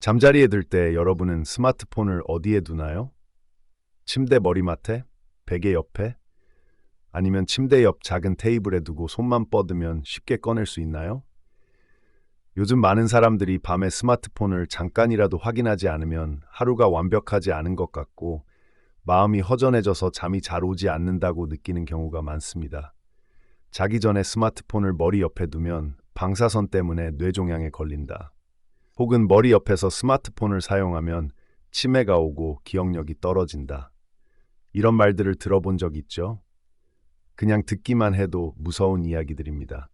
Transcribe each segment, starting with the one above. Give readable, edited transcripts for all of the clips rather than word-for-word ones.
잠자리에 들 때 여러분은 스마트폰을 어디에 두나요? 침대 머리맡에? 베개 옆에? 아니면 침대 옆 작은 테이블에 두고 손만 뻗으면 쉽게 꺼낼 수 있나요? 요즘 많은 사람들이 밤에 스마트폰을 잠깐이라도 확인하지 않으면 하루가 완벽하지 않은 것 같고 마음이 허전해져서 잠이 잘 오지 않는다고 느끼는 경우가 많습니다. 자기 전에 스마트폰을 머리 옆에 두면 방사선 때문에 뇌종양에 걸린다. 혹은 머리 옆에서 스마트폰을 사용하면 치매가 오고 기억력이 떨어진다. 이런 말들을 들어본 적 있죠? 그냥 듣기만 해도 무서운 이야기들입니다.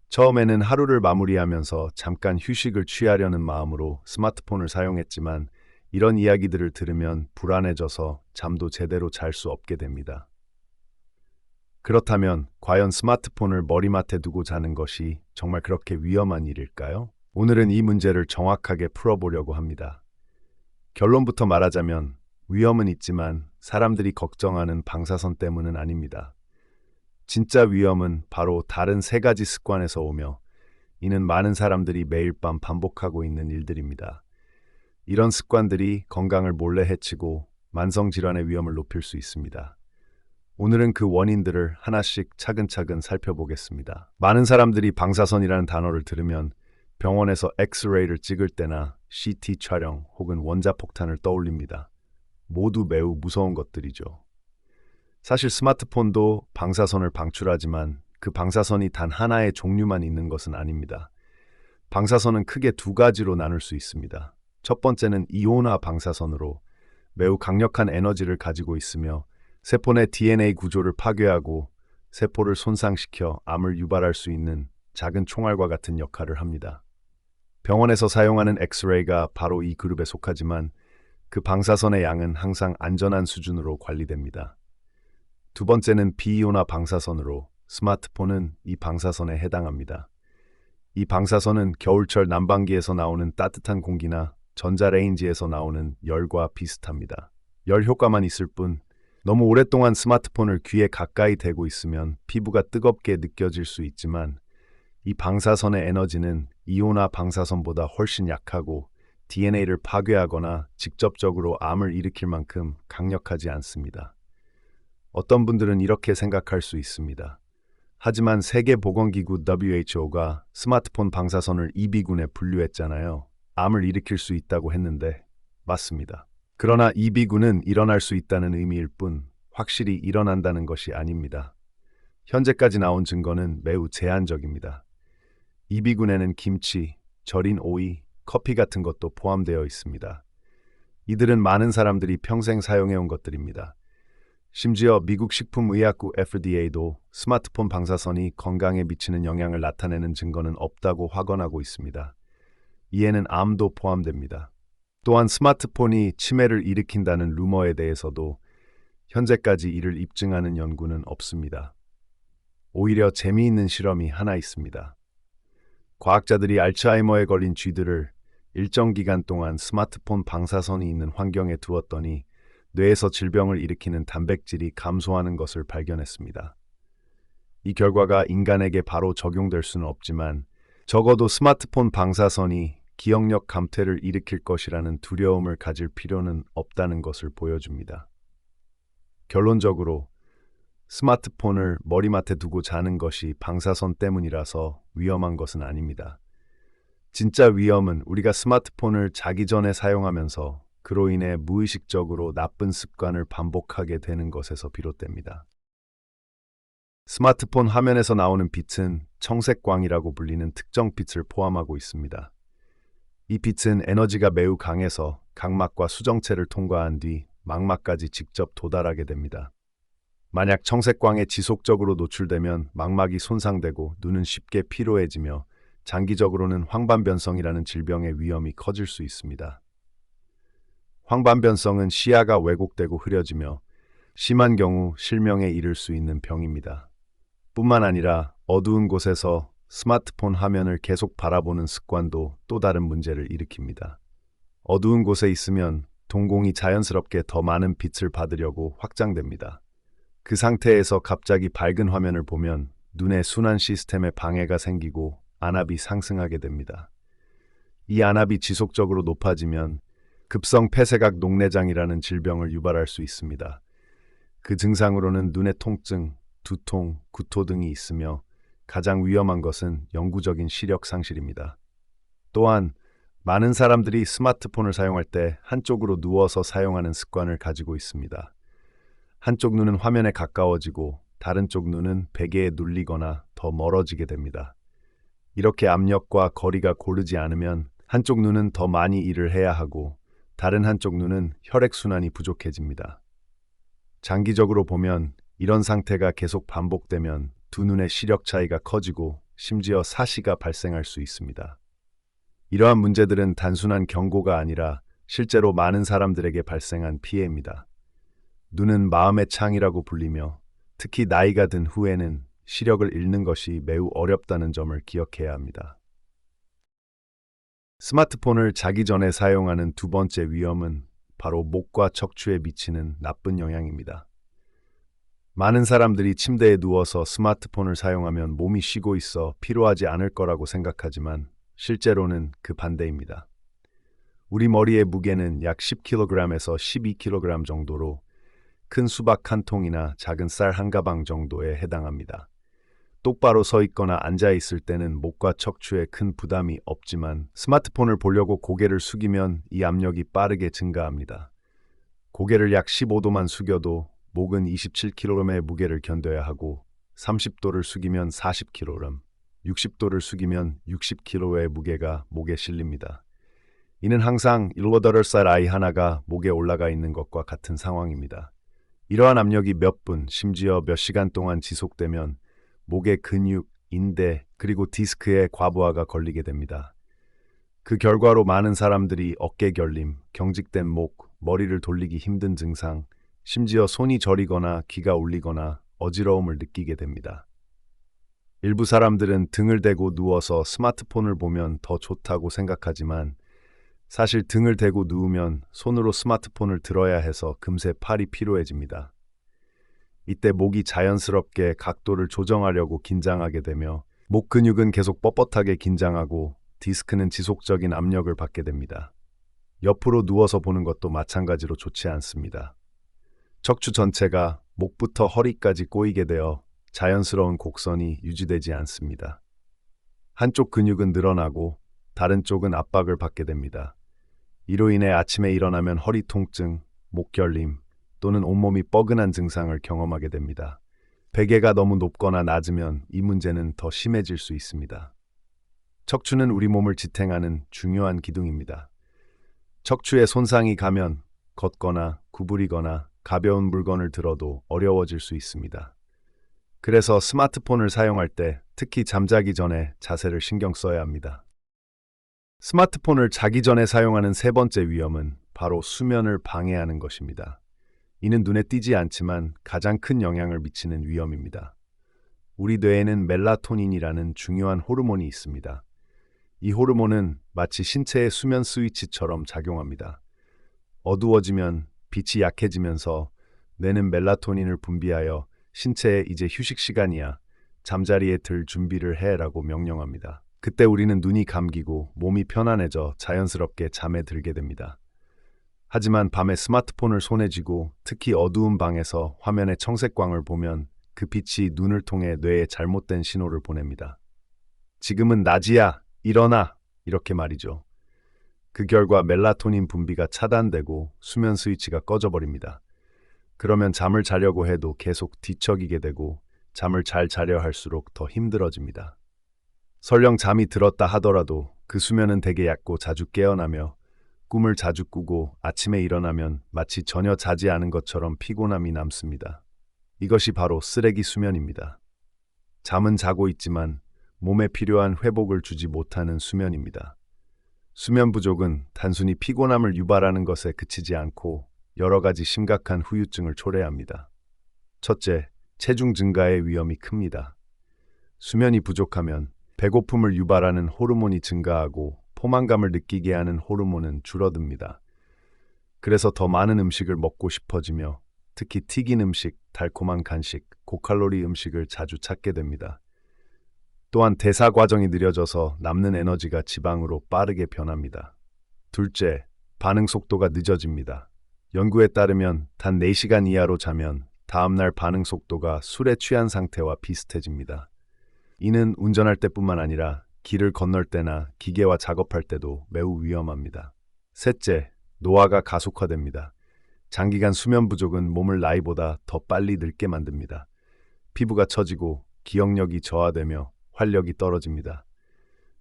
처음에는 하루를 마무리하면서 잠깐 휴식을 취하려는 마음으로 스마트폰을 사용했지만 이런 이야기들을 들으면 불안해져서 잠도 제대로 잘 수 없게 됩니다. 그렇다면 과연 스마트폰을 머리맡에 두고 자는 것이 정말 그렇게 위험한 일일까요? 오늘은 이 문제를 정확하게 풀어보려고 합니다. 결론부터 말하자면 위험은 있지만 사람들이 걱정하는 방사선 때문은 아닙니다. 진짜 위험은 바로 다른 세 가지 습관에서 오며 이는 많은 사람들이 매일 밤 반복하고 있는 일들입니다. 이런 습관들이 건강을 몰래 해치고 만성질환의 위험을 높일 수 있습니다. 오늘은 그 원인들을 하나씩 차근차근 살펴보겠습니다. 많은 사람들이 방사선이라는 단어를 들으면 병원에서 엑스레이를 찍을 때나 CT 촬영 혹은 원자폭탄을 떠올립니다. 모두 매우 무서운 것들이죠. 사실 스마트폰도 방사선을 방출하지만 그 방사선이 단 하나의 종류만 있는 것은 아닙니다. 방사선은 크게 두 가지로 나눌 수 있습니다. 첫 번째는 이온화 방사선으로 매우 강력한 에너지를 가지고 있으며 세포 내 DNA 구조를 파괴하고 세포를 손상시켜 암을 유발할 수 있는 작은 총알과 같은 역할을 합니다. 병원에서 사용하는 엑스레이가 바로 이 그룹에 속하지만 그 방사선의 양은 항상 안전한 수준으로 관리됩니다. 두 번째는 비이온화 방사선으로 스마트폰은 이 방사선에 해당합니다. 이 방사선은 겨울철 난방기에서 나오는 따뜻한 공기나 전자레인지에서 나오는 열과 비슷합니다. 열 효과만 있을 뿐 너무 오랫동안 스마트폰을 귀에 가까이 대고 있으면 피부가 뜨겁게 느껴질 수 있지만 이 방사선의 에너지는 이온화 방사선보다 훨씬 약하고 DNA를 파괴하거나 직접적으로 암을 일으킬 만큼 강력하지 않습니다. 어떤 분들은 이렇게 생각할 수 있습니다. 하지만 세계보건기구 WHO가 스마트폰 방사선을 2비군에 분류했잖아요. 암을 일으킬 수 있다고 했는데 맞습니다. 그러나 2비군은 일어날 수 있다는 의미일 뿐 확실히 일어난다는 것이 아닙니다. 현재까지 나온 증거는 매우 제한적입니다. 2비군에는 김치, 절인 오이, 커피 같은 것도 포함되어 있습니다. 이들은 많은 사람들이 평생 사용해온 것들입니다. 심지어 미국 식품의약국 FDA도 스마트폰 방사선이 건강에 미치는 영향을 나타내는 증거는 없다고 확언하고 있습니다. 이에는 암도 포함됩니다. 또한 스마트폰이 치매를 일으킨다는 루머에 대해서도 현재까지 이를 입증하는 연구는 없습니다. 오히려 재미있는 실험이 하나 있습니다. 과학자들이 알츠하이머에 걸린 쥐들을 일정 기간 동안 스마트폰 방사선이 있는 환경에 두었더니 뇌에서 질병을 일으키는 단백질이 감소하는 것을 발견했습니다. 이 결과가 인간에게 바로 적용될 수는 없지만 적어도 스마트폰 방사선이 기억력 감퇴를 일으킬 것이라는 두려움을 가질 필요는 없다는 것을 보여줍니다. 결론적으로 스마트폰을 머리맡에 두고 자는 것이 방사선 때문이라서 위험한 것은 아닙니다. 진짜 위험은 우리가 스마트폰을 자기 전에 사용하면서 그로 인해 무의식적으로 나쁜 습관을 반복하게 되는 것에서 비롯됩니다. 스마트폰 화면에서 나오는 빛은 청색광이라고 불리는 특정 빛을 포함하고 있습니다. 이 빛은 에너지가 매우 강해서 각막과 수정체를 통과한 뒤 망막까지 직접 도달하게 됩니다. 만약 청색광에 지속적으로 노출되면 망막이 손상되고 눈은 쉽게 피로해지며 장기적으로는 황반변성이라는 질병의 위험이 커질 수 있습니다. 황반변성은 시야가 왜곡되고 흐려지며 심한 경우 실명에 이를 수 있는 병입니다. 뿐만 아니라 어두운 곳에서 스마트폰 화면을 계속 바라보는 습관도 또 다른 문제를 일으킵니다. 어두운 곳에 있으면 동공이 자연스럽게 더 많은 빛을 받으려고 확장됩니다. 그 상태에서 갑자기 밝은 화면을 보면 눈의 순환 시스템에 방해가 생기고 안압이 상승하게 됩니다. 이 안압이 지속적으로 높아지면 급성 폐쇄각 녹내장이라는 질병을 유발할 수 있습니다. 그 증상으로는 눈의 통증, 두통, 구토 등이 있으며 가장 위험한 것은 영구적인 시력 상실입니다. 또한 많은 사람들이 스마트폰을 사용할 때 한쪽으로 누워서 사용하는 습관을 가지고 있습니다. 한쪽 눈은 화면에 가까워지고 다른 쪽 눈은 베개에 눌리거나 더 멀어지게 됩니다. 이렇게 압력과 거리가 고르지 않으면 한쪽 눈은 더 많이 일을 해야 하고 다른 한쪽 눈은 혈액순환이 부족해집니다. 장기적으로 보면 이런 상태가 계속 반복되면 두 눈의 시력 차이가 커지고 심지어 사시가 발생할 수 있습니다. 이러한 문제들은 단순한 경고가 아니라 실제로 많은 사람들에게 발생한 피해입니다. 눈은 마음의 창이라고 불리며 특히 나이가 든 후에는 시력을 잃는 것이 매우 어렵다는 점을 기억해야 합니다. 스마트폰을 자기 전에 사용하는 두 번째 위험은 바로 목과 척추에 미치는 나쁜 영향입니다. 많은 사람들이 침대에 누워서 스마트폰을 사용하면 몸이 쉬고 있어 피로하지 않을 거라고 생각하지만 실제로는 그 반대입니다. 우리 머리의 무게는 약 10kg에서 12kg 정도로 큰 수박 한 통이나 작은 쌀 한 가방 정도에 해당합니다. 똑바로 서 있거나 앉아 있을 때는 목과 척추에 큰 부담이 없지만 스마트폰을 보려고 고개를 숙이면 이 압력이 빠르게 증가합니다. 고개를 약 15도만 숙여도 목은 27kg의 무게를 견뎌야 하고 30도를 숙이면 40kg, 60도를 숙이면 60kg의 무게가 목에 실립니다. 이는 항상 7, 8살 아이 하나가 목에 올라가 있는 것과 같은 상황입니다. 이러한 압력이 몇 분, 심지어 몇 시간 동안 지속되면 목의 근육, 인대, 그리고 디스크에 과부하가 걸리게 됩니다. 그 결과로 많은 사람들이 어깨 결림, 경직된 목, 머리를 돌리기 힘든 증상, 심지어 손이 저리거나 귀가 울리거나 어지러움을 느끼게 됩니다. 일부 사람들은 등을 대고 누워서 스마트폰을 보면 더 좋다고 생각하지만 사실 등을 대고 누우면 손으로 스마트폰을 들어야 해서 금세 팔이 피로해집니다. 이때 목이 자연스럽게 각도를 조정하려고 긴장하게 되며 목 근육은 계속 뻣뻣하게 긴장하고 디스크는 지속적인 압력을 받게 됩니다. 옆으로 누워서 보는 것도 마찬가지로 좋지 않습니다. 척추 전체가 목부터 허리까지 꼬이게 되어 자연스러운 곡선이 유지되지 않습니다. 한쪽 근육은 늘어나고 다른 쪽은 압박을 받게 됩니다. 이로 인해 아침에 일어나면 허리 통증, 목 결림 또는 온몸이 뻐근한 증상을 경험하게 됩니다. 베개가 너무 높거나 낮으면 이 문제는 더 심해질 수 있습니다. 척추는 우리 몸을 지탱하는 중요한 기둥입니다. 척추에 손상이 가면 걷거나 구부리거나 가벼운 물건을 들어도 어려워질 수 있습니다. 그래서 스마트폰을 사용할 때 특히 잠자기 전에 자세를 신경 써야 합니다. 스마트폰을 자기 전에 사용하는 세 번째 위험은 바로 수면을 방해하는 것입니다. 이는 눈에 띄지 않지만 가장 큰 영향을 미치는 위험입니다. 우리 뇌에는 멜라토닌이라는 중요한 호르몬이 있습니다. 이 호르몬은 마치 신체의 수면 스위치처럼 작용합니다. 어두워지면 빛이 약해지면서 뇌는 멜라토닌을 분비하여 신체에 이제 휴식 시간이야, 잠자리에 들 준비를 해라고 명령합니다. 그때 우리는 눈이 감기고 몸이 편안해져 자연스럽게 잠에 들게 됩니다. 하지만 밤에 스마트폰을 손에 쥐고 특히 어두운 방에서 화면의 청색광을 보면 그 빛이 눈을 통해 뇌에 잘못된 신호를 보냅니다. 지금은 낮이야, 일어나, 이렇게 말이죠. 그 결과 멜라토닌 분비가 차단되고 수면 스위치가 꺼져버립니다. 그러면 잠을 자려고 해도 계속 뒤척이게 되고 잠을 잘 자려 할수록 더 힘들어집니다. 설령 잠이 들었다 하더라도 그 수면은 되게 얕고 자주 깨어나며 꿈을 자주 꾸고 아침에 일어나면 마치 전혀 자지 않은 것처럼 피곤함이 남습니다. 이것이 바로 쓰레기 수면입니다. 잠은 자고 있지만 몸에 필요한 회복을 주지 못하는 수면입니다. 수면 부족은 단순히 피곤함을 유발하는 것에 그치지 않고 여러 가지 심각한 후유증을 초래합니다. 첫째, 체중 증가의 위험이 큽니다. 수면이 부족하면 배고픔을 유발하는 호르몬이 증가하고 포만감을 느끼게 하는 호르몬은 줄어듭니다. 그래서 더 많은 음식을 먹고 싶어지며 특히 튀긴 음식, 달콤한 간식, 고칼로리 음식을 자주 찾게 됩니다. 또한 대사 과정이 느려져서 남는 에너지가 지방으로 빠르게 변합니다. 둘째, 반응 속도가 늦어집니다. 연구에 따르면 단 4시간 이하로 자면 다음날 반응 속도가 술에 취한 상태와 비슷해집니다. 이는 운전할 때뿐만 아니라 길을 건널 때나 기계와 작업할 때도 매우 위험합니다. 셋째, 노화가 가속화됩니다. 장기간 수면 부족은 몸을 나이보다 더 빨리 늙게 만듭니다. 피부가 처지고 기억력이 저하되며 활력이 떨어집니다.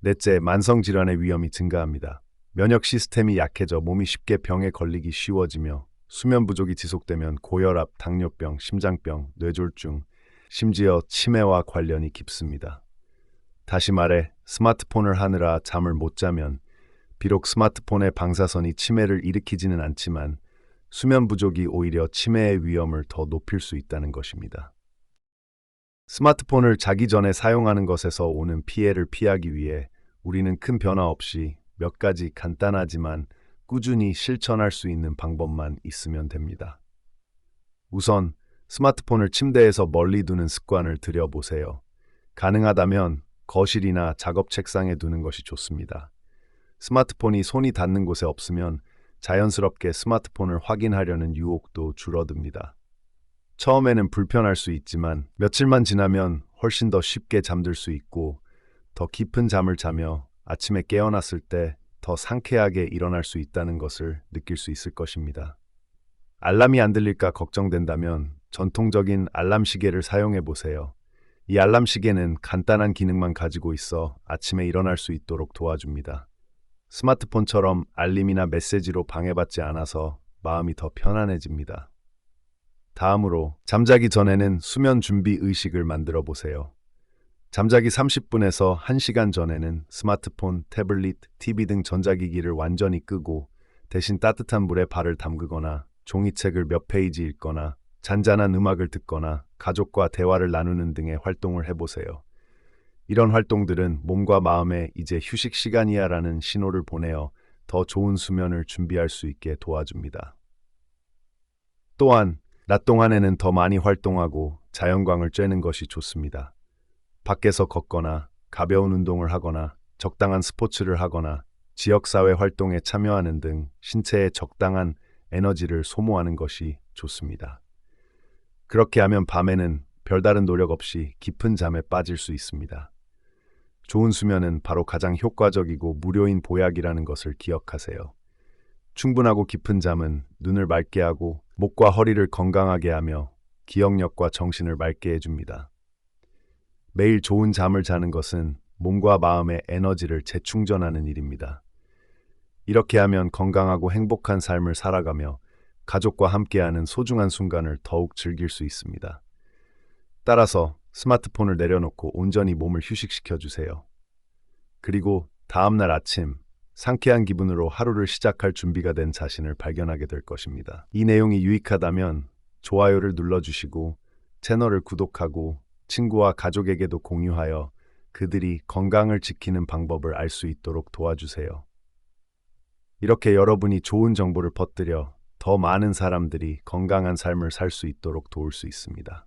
넷째, 만성 질환의 위험이 증가합니다. 면역 시스템이 약해져 몸이 쉽게 병에 걸리기 쉬워지며 수면 부족이 지속되면 고혈압, 당뇨병, 심장병, 뇌졸중, 심지어 치매와 관련이 깊습니다. 다시 말해 스마트폰을 하느라 잠을 못 자면 비록 스마트폰의 방사선이 치매를 일으키지는 않지만 수면 부족이 오히려 치매의 위험을 더 높일 수 있다는 것입니다. 스마트폰을 자기 전에 사용하는 것에서 오는 피해를 피하기 위해 우리는 큰 변화 없이 몇 가지 간단하지만 꾸준히 실천할 수 있는 방법만 있으면 됩니다. 우선 스마트폰을 침대에서 멀리 두는 습관을 들여보세요. 가능하다면 거실이나 작업 책상에 두는 것이 좋습니다. 스마트폰이 손이 닿는 곳에 없으면 자연스럽게 스마트폰을 확인하려는 유혹도 줄어듭니다. 처음에는 불편할 수 있지만 며칠만 지나면 훨씬 더 쉽게 잠들 수 있고 더 깊은 잠을 자며 아침에 깨어났을 때 더 상쾌하게 일어날 수 있다는 것을 느낄 수 있을 것입니다. 알람이 안 들릴까 걱정된다면 전통적인 알람 시계를 사용해 보세요. 이 알람 시계는 간단한 기능만 가지고 있어 아침에 일어날 수 있도록 도와줍니다. 스마트폰처럼 알림이나 메시지로 방해받지 않아서 마음이 더 편안해집니다. 다음으로 잠자기 전에는 수면 준비 의식을 만들어 보세요. 잠자기 30분에서 1시간 전에는 스마트폰, 태블릿, TV 등 전자기기를 완전히 끄고 대신 따뜻한 물에 발을 담그거나 종이책을 몇 페이지 읽거나 잔잔한 음악을 듣거나 가족과 대화를 나누는 등의 활동을 해보세요. 이런 활동들은 몸과 마음에 이제 휴식 시간이야라는 신호를 보내어 더 좋은 수면을 준비할 수 있게 도와줍니다. 또한 낮 동안에는 더 많이 활동하고 자연광을 쬐는 것이 좋습니다. 밖에서 걷거나 가벼운 운동을 하거나 적당한 스포츠를 하거나 지역사회 활동에 참여하는 등 신체에 적당한 에너지를 소모하는 것이 좋습니다. 그렇게 하면 밤에는 별다른 노력 없이 깊은 잠에 빠질 수 있습니다. 좋은 수면은 바로 가장 효과적이고 무료인 보약이라는 것을 기억하세요. 충분하고 깊은 잠은 눈을 맑게 하고 목과 허리를 건강하게 하며 기억력과 정신을 맑게 해줍니다. 매일 좋은 잠을 자는 것은 몸과 마음의 에너지를 재충전하는 일입니다. 이렇게 하면 건강하고 행복한 삶을 살아가며 가족과 함께하는 소중한 순간을 더욱 즐길 수 있습니다. 따라서 스마트폰을 내려놓고 온전히 몸을 휴식시켜 주세요. 그리고 다음날 아침 상쾌한 기분으로 하루를 시작할 준비가 된 자신을 발견하게 될 것입니다. 이 내용이 유익하다면 좋아요를 눌러주시고 채널을 구독하고 친구와 가족에게도 공유하여 그들이 건강을 지키는 방법을 알 수 있도록 도와주세요. 이렇게 여러분이 좋은 정보를 퍼뜨려 더 많은 사람들이 건강한 삶을 살 수 있도록 도울 수 있습니다.